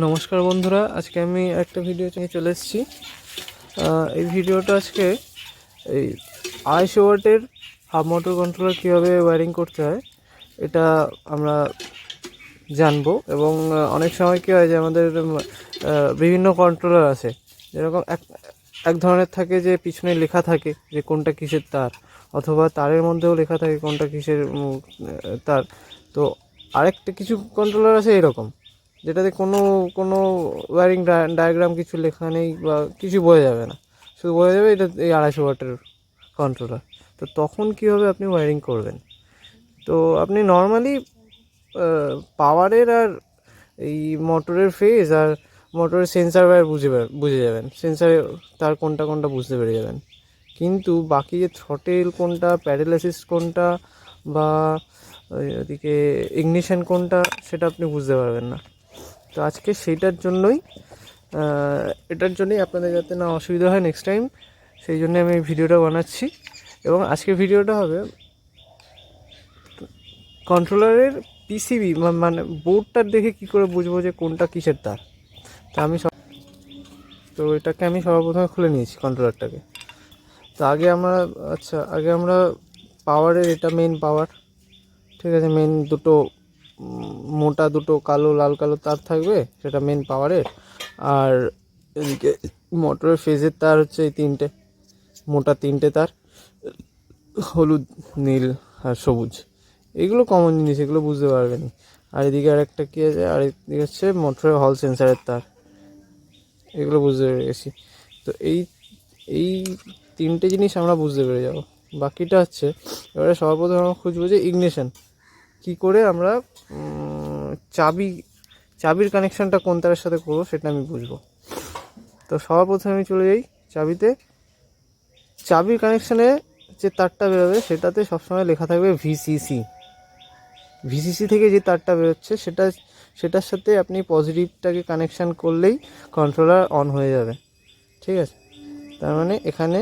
নমস্কার বন্ধুরা, আজকে আমি একটা ভিডিও নিয়ে চলে এসেছি। এই ভিডিওটা আজকে এই 250 ওয়াটের হাফ মোটর কন্ট্রোলার কীভাবে ওয়্যারিং করতে হয় এটা আমরা জানবো। এবং অনেক সময় কী হয় যে আমাদের বিভিন্ন কন্ট্রোলার আছে, যেরকম এক ধরনের থাকে যে পিছনে লেখা থাকে যে কোনটা কিসের তার, অথবা তারের মধ্যেও লেখা থাকে কোনটা কিসের তার। তো আরেকটা কিছু কন্ট্রোলার আছে এরকম, যেটাতে কোনো কোনো ওয়্যারিং ডায়াগ্রাম কিছু লেখা নেই বা কিছু বোঝা যাবে না, শুধু বোঝা যাবে এটা এই 250 ওয়াটের কন্ট্রোলার। তো তখন কীভাবে আপনি ওয়্যারিং করবেন? তো আপনি নর্মালি পাওয়ারের আর এই মোটরের ফেজ আর মোটরের সেন্সার ওয়্যার বুঝে যাবেন, সেন্সারে তার কোনটা কোনটা বুঝতে পেরে যাবেন। কিন্তু বাকি যে থ্রটেল কোনটা, প্যাডেল অ্যাসিস্ট কোনটা, বা ওদিকে ইগনিশন কোনটা, সেটা আপনি বুঝতে পারবেন না। তো আজকে এটার জন্যই আপনাদের যাতে না অসুবিধা হয় নেক্সট টাইম, সেই জন্য আমি এই ভিডিওটা বানাচ্ছি। এবং আজকের ভিডিওটা হবে কন্ট্রোলারের পিসিবি, মানে বোর্ডটার দেখে কি করে বুঝবো যে কোনটা কিসের তার। তো এটাকে আমি সর্বপ্রথমে খুলে নিয়েছি কন্ট্রোলারটাকে। তো আগে আমরা পাওয়ারের, এটা মেন পাওয়ার, ঠিক আছে। মেন দুটো মোটা দুটো লাল কালো তার থাকবে, সেটা মেন পাওয়ারের। আর এদিকে মোটরের ফেজের তার হচ্ছে এই মোটা তিনটে তার, হলুদ, নীল আর সবুজ। এগুলো কমন জিনিস, এগুলো বুঝতে পারবেন। আর এদিকে আরেকটা কী আছে, আর এদিকে হচ্ছে মোটরের হল সেন্সারের তার, এগুলো বুঝতে পেরে গেছি। তো এই তিনটে জিনিস আমরা বুঝতে পেরে যাব। বাকিটা হচ্ছে এবারে সর্বপ্রথম আমরা খুঁজবো যে ইগনিশন কী করে আমরা চাবির কানেকশানটা কোন তারের সাথে করবো সেটা আমি বুঝবো। তো সর্বপ্রথমে আমি চলে যাই চাবিতে। চাবির কানেকশানে যে তারটা বেরোবে সেটাতে সবসময় লেখা থাকবে ভিসিসি থেকে যে তারটা বেরোচ্ছে সেটার সাথে আপনি পজিটিভটাকে কানেকশান করলেই কন্ট্রোলার অন হয়ে যাবে, ঠিক আছে। তার মানে এখানে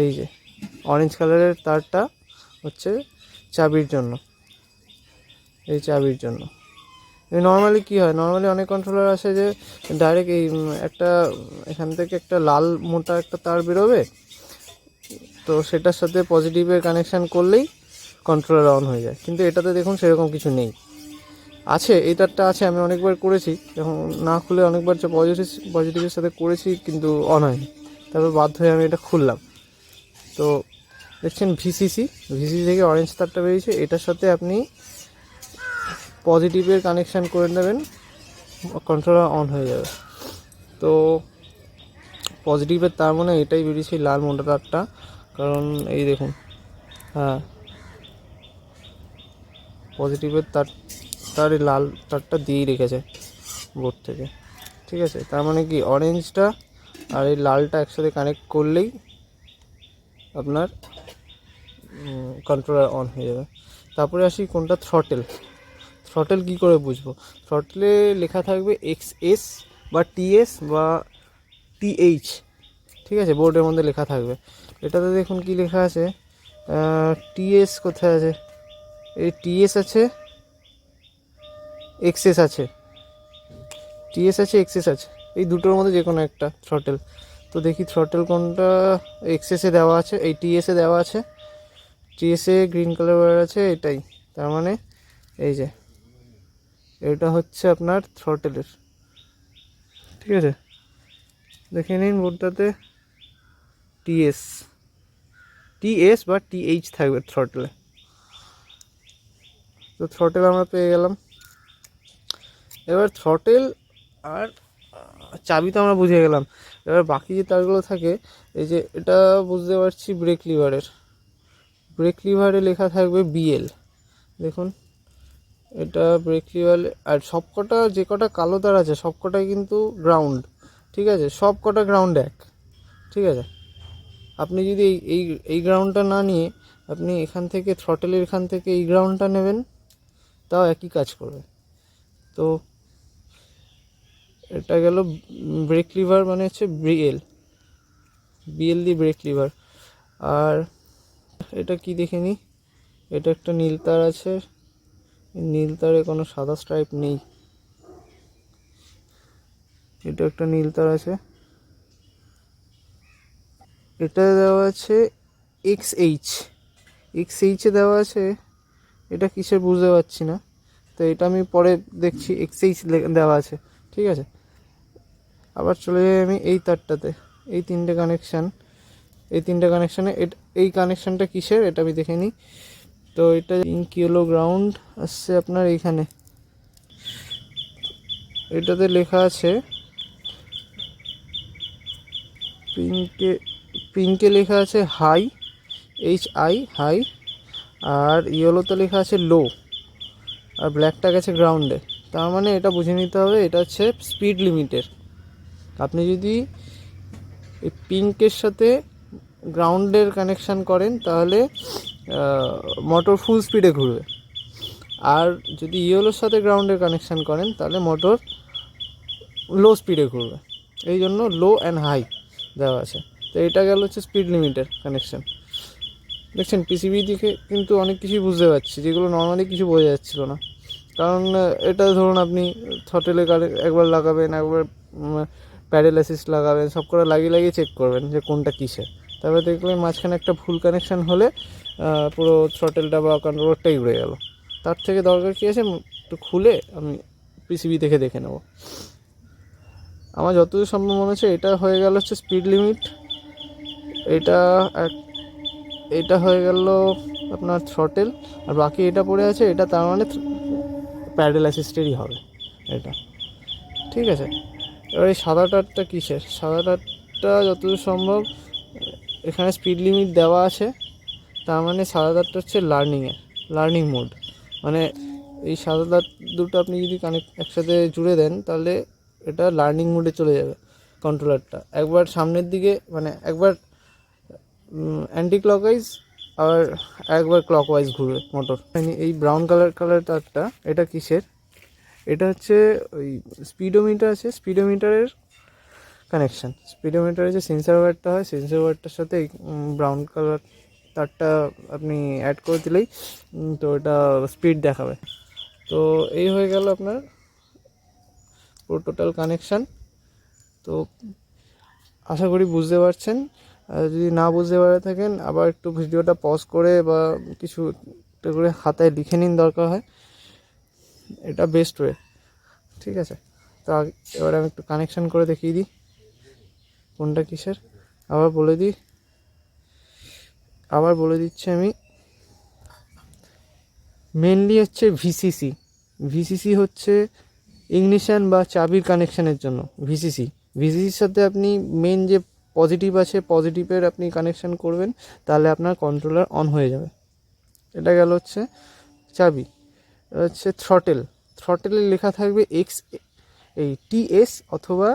এই যে অরেঞ্জ কালারের তারটা হচ্ছে চাবির জন্য, এই চাবির জন্য। নর্মালি কী হয়, নর্মালি অনেক কন্ট্রোলার আসে যে ডাইরেক্ট এই এখান থেকে একটা লাল মোটা একটা তার বেরোবে, তো সেটার সাথে পজিটিভের কানেকশান করলেই কন্ট্রোলার অন হয়ে যায়। কিন্তু এটাতে দেখুন সেরকম কিছু নেই। আছে, এই তারটা আছে, আমি অনেকবার করেছি, যখন না খুলে অনেকবার পজিটিভের সাথে করেছি কিন্তু অন হয়নি। তারপর বাধ্য হয়ে আমি এটা খুললাম। তো দেখছেন ভিসিসি থেকে অরেঞ্জ তারটা বেরিয়েছে, এটার সাথে আপনি পজিটিভের কানেকশান করে নেবেন, কন্ট্রোলার অন হয়ে যাবে। তো পজিটিভের তার মানে এটাই বেরিয়েছে, লাল মোটা তারটা। কারণ এই দেখুন, হ্যাঁ, পজিটিভের তার এই লাল তারটা দিয়েই রেখেছে বোর্ড থেকে, ঠিক আছে। তার মানে কি অরেঞ্জটা আর এই লালটা একসাথে কানেক্ট করলেই আপনার কন্ট্রোলার অন হয়ে যাবে। তারপরে আসি কোনটা থ্রটেল কী করে বুঝবো? থ্রটেলে লেখা থাকবে XS বা TS বা TH, ঠিক আছে, বোর্ডের মধ্যে লেখা থাকবে। এটাতে দেখুন কি লেখা আছে, TS কোথায় আছে, এই TS আছে, XS আছে, TS আছে, XS আছে, এই দুটোর মধ্যে যে কোনো একটা থ্রটেল। তো দেখি থ্রটেল কোনটা XS-এ দেওয়া আছে, এই TS-এ দেওয়া আছে, TS-এ গ্রিন কালার ওয়্যার আছে, এটাই। তার মানে এই যে এটা হচ্ছে আপনার থ্রটেলের, ঠিক আছে। দেখে নিন বোর্ডটাতে TS বা TH থাকবে থ্রটেলে। তো থ্রটেল আমরা পেয়ে গেলাম। এবার থ্রটেল আর চাবি তো আমরা বুঝে গেলাম। এবার বাকি যে তারগুলো থাকে, এই যে এটা বুঝতে পারছি ব্রেক লিভারে লেখা থাকবে BL, দেখুন এটা ব্রেক লিভার। আর সবকটা যে কটা কালো তার আছে সবকটাই কিন্তু গ্রাউন্ড, ঠিক আছে, সব কটা গ্রাউন্ড এক, ঠিক আছে। আপনি যদি এই গ্রাউন্ডটা না নিয়ে আপনি এখান থেকে থ্রটেলের এখান থেকে এই গ্রাউন্ডটা নেবেন, তাও একই কাজ করবে। তো এটা গেল ব্রেক লিভার, মানে হচ্ছে BL দিয়ে ব্রেক লিভার। আর এটা কি দেখে নিই, এটা একটা নীল তার আছে, নীল তারে কোনো সাদা স্ট্রাইপ নেই। এটা একটা নীল তার আছে, এটা দেওয়া আছে XH, XH-এ দেওয়া আছে, এটা কিসের বুঝতে পারছি না, তো এটা আমি পরে দেখছি। XH দেওয়া আছে, ঠিক আছে। আবার চলে যাই আমি এই তারটাতে, এই তিনটে কানেকশান, এই তিনটে কানেকশানে এই কানেকশানটা কিসের এটা আমি দেখে নিই। তো এটা পিঙ্ক ইয়েলো গ্রাউন্ড আসছে আপনার এইখানে, এটাতে লেখা আছে পিঙ্কে লেখা আছে হাই, HI হাই, আর ইয়েলোতে লেখা আছে লো, আর ব্ল্যাকটা গেছে গ্রাউন্ডে। তার মানে এটা বুঝে নিতে হবে এটা হচ্ছে স্পিড লিমিটের। আপনি যদি এই পিঙ্কের সাথে গ্রাউন্ডের কানেকশান করেন তাহলে মোটর ফুল স্পিডে ঘুরবে, আর যদি ইয়েলোর সাথে গ্রাউন্ডের কানেকশান করেন তাহলে মোটর লো স্পিডে ঘুরবে। এই জন্য লো অ্যান্ড হাই দেওয়া আছে। তো এটা গেল হচ্ছে স্পিড লিমিটের কানেকশান। দেখছেন পিসিবি দিকে কিন্তু অনেক কিছুই বুঝতে পারছি যেগুলো নর্মালি কিছু বোঝা যাচ্ছিল না। কারণ এটা ধরুন আপনি থ্রটেলে একবার লাগাবেন, একবার প্যাডেল অ্যাসিস্ট লাগাবেন, সব করে লাগিয়ে চেক করবেন যে কোনটা কিসের। তারপরে দেখবেন মাঝখানে একটা ভুল কানেকশান হলে পুরো থ্রটেলটা বা কন্ট্রোলারটাই উড়ে গেল। তার থেকে দরকার কী আছে, একটু খুলে আমি পিসিবি থেকে দেখে নেব। আমার যতদূর সম্ভব মনে হচ্ছে এটা হয়ে গেল হচ্ছে স্পিড লিমিট, এটা হয়ে গেল আপনার থ্রটেল, আর বাকি এটা পড়ে আছে, এটা তার মানে প্যাডেল অ্যাসিস্টেরই হবে এটা, ঠিক আছে। এবার এই সাদা তারটা কিসের, সাদা তারটা যতদূর সম্ভব এখানে স্পিড লিমিট দেওয়া আছে, তার মানে সাদা তারটা হচ্ছে লার্নিং মোড। মানে এই সাদা তার দুটো আপনি যদি একসাথে জুড়ে দেন তাহলে এটা লার্নিং মোডে চলে যাবে কন্ট্রোলারটা। একবার সামনের দিকে মানে একবার অ্যান্টি ক্লকওয়াইজ আর একবার ক্লকওয়াইজ ঘুরবে মোটর। এই ব্রাউন কালার তারটা এটা কিসের, এটা হচ্ছে ওই স্পিডোমিটার আছে, স্পিডোমিটারের কানেকশান। স্পিডোমিটারে যে সেন্সার ওয়্যারটা হয়, সেন্সার ওয়্যারটার সাথে এই ব্রাউন কালার তারটা আপনি অ্যাড করে দিলেই তো এটা স্পিড দেখাবে। তো এই হয়ে গেল আপনার পুরো টোটাল কানেকশান। তো আশা করি বুঝতে পারছেন। যদি না বুঝতে পারে থাকেন আবার একটু ভিডিওটা পজ করে বা কিছু করে খাতায় লিখে নিন দরকার হয়, এটা বেস্ট ওয়ে, ঠিক আছে। তো এবারে আমি একটু কানেকশান করে দেখিয়ে দিই কোনটা কিসের। আবার বলে দিচ্ছি আমি, মেনলি হচ্ছে ভিসিসি হচ্ছে ইগনিশন বা চাবির কানেকশানের জন্য। ভিসিসির সাথে আপনি মেন যে পজিটিভ আছে, পজিটিভের আপনি কানেকশান করবেন, তাহলে আপনার কন্ট্রোলার অন হয়ে যাবে। এটা গেল হচ্ছে চাবি। হচ্ছে থ্রটেলে লেখা থাকবে এই TS অথবা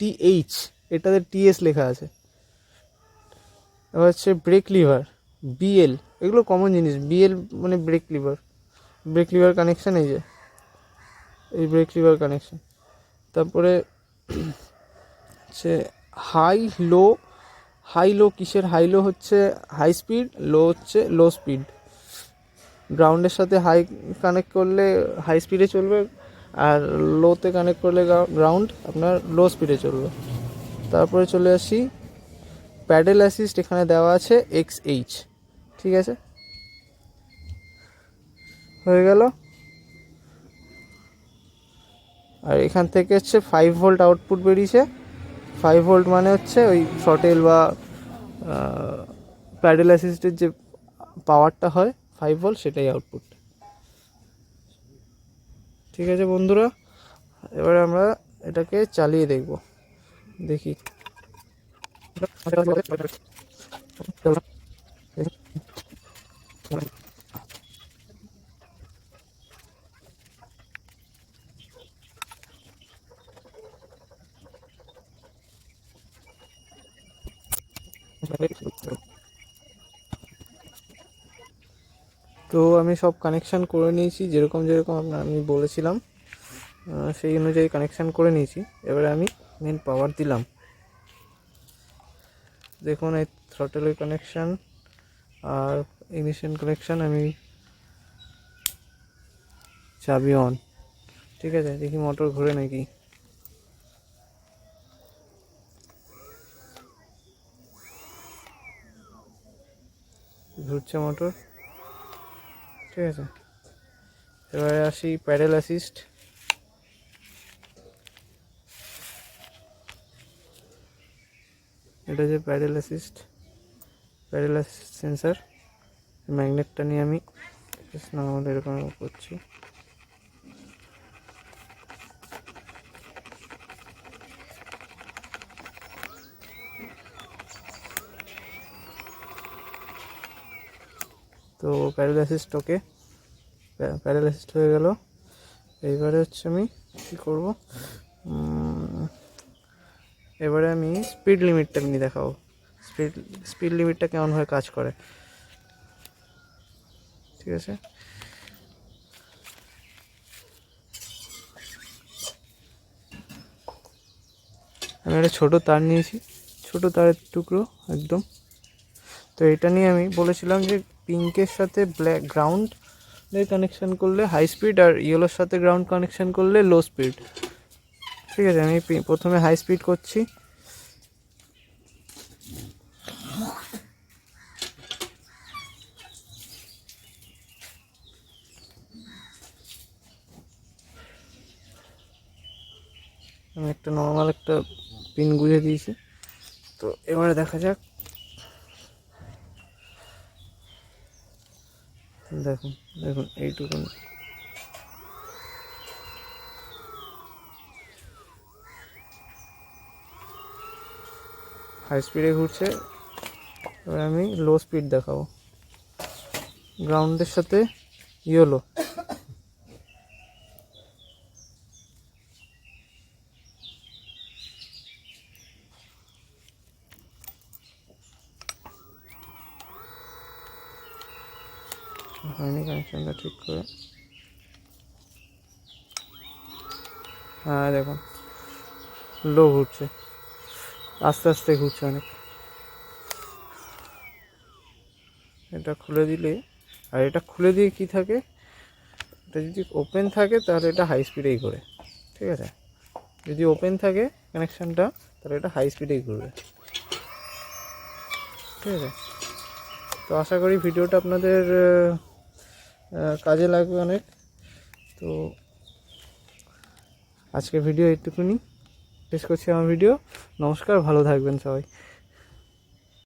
TH, এটাতে TS লেখা আছে। এবার হচ্ছে ব্রেক লিভার, BL, এগুলো কমন জিনিস। BL মানে ব্রেক লিভার কানেকশান, এই ব্রেক লিভার কানেকশান। তারপরে হচ্ছে হাই লো কিসের, হাই লো হচ্ছে হাই স্পিড, লো হচ্ছে লো স্পিড। গ্রাউন্ডের সাথে হাই কানেক্ট করলে হাই স্পিডে চলবে, আর লোতে কানেক্ট করলে গ্রাউন্ড আপনার লো স্পিডে চলবে। তারপরে চলে আসি প্যাডেল অ্যাসিস্ট, এখানে দেওয়া আছে XH, ঠিক আছে, হয়ে গেল। আর এখান থেকে হচ্ছে 5 ভোল্ট আউটপুট বেরিয়েছে। 5 ভোল্ট মানে হচ্ছে ওই থ্রটেল বা প্যাডেল অ্যাসিস্টের যে পাওয়ারটা হয় 5 ভোল্ট, সেটাই আউটপুট। ঠিক আছে বন্ধুরা, এবারে আমরা এটাকে চালিয়ে দেখি। তো আমি সব কানেকশান করে নিয়েছি, যেরকম আমি বলেছিলাম সেই অনুযায়ী কানেকশান করে নিয়েছি। এবারে আমি মেন পাওয়ার দিলাম, দেখুন এই থ্রটেলের কানেকশান আর ইগনিশন কানেকশান, আমি চাবি অন, ঠিক আছে। দেখি মোটর ঘুরে নাকি। ঘুরছে মোটর, ঠিক আছে। এবারে আসি প্যাডেল অ্যাসিস্ট। এটা যে প্যাডেল অ্যাসিস্ট সেন্সার, ম্যাগনেটটা নিয়ে আমি নর্মাল এরকম করছি। তো প্যাডেল অ্যাসিস্ট ওকে, প্যাডেল অ্যাসিস্ট হয়ে গেল। এইবারে হচ্ছে আমি কী করব, এবারে আমি স্পিড লিমিটটা নিয়ে দেখাবো, স্পিড লিমিটটা কেমনভাবে কাজ করে, ঠিক আছে। আমি একটা ছোটো তার নিয়েছি, ছোটো তারের টুকরো একদম। তো এটা নিয়ে আমি বলেছিলাম যে পিঙ্কের সাথে ব্ল্যাক গ্রাউন্ডের কানেকশান করলে হাই স্পিড, আর ইয়েলোর সাথে গ্রাউন্ড কানেকশান করলে লো স্পিড, ঠিক আছে। আমি প্রথমে হাই স্পিড করছি। আমি একটা নর্মাল একটা পিন গুঁজে দিয়েছি। তো এবারে দেখা যাক, দেখুন দেখুন এইটুকুন, হাই স্পিডে ঘুরছে। এবার আমি লো স্পিড দেখাবো, গ্রাউন্ডের সাথে ইয়েলো। হয়নি কানেকশানটা ঠিক করে, হ্যাঁ দেখুন লো ঘুরছে, আস্তে আস্তে ঘুরছে অনেক। এটা খুলে দিলে, আর এটা খুলে দিয়ে কি থাকে, এটা যদি ওপেন থাকে তাহলে এটা হাই স্পিডেই ঘোরে, ঠিক আছে। যদি ওপেন থাকে কানেকশানটা তাহলে এটা হাই স্পিডেই ঘুরবে, ঠিক আছে। তো আশা করি ভিডিওটা আপনাদের কাজে লাগবে অনেক। তো আজকের ভিডিও এইটুকুনি, শেষ করছি আমার ভিডিও। নমস্কার, ভালো থাকবেন সবাই।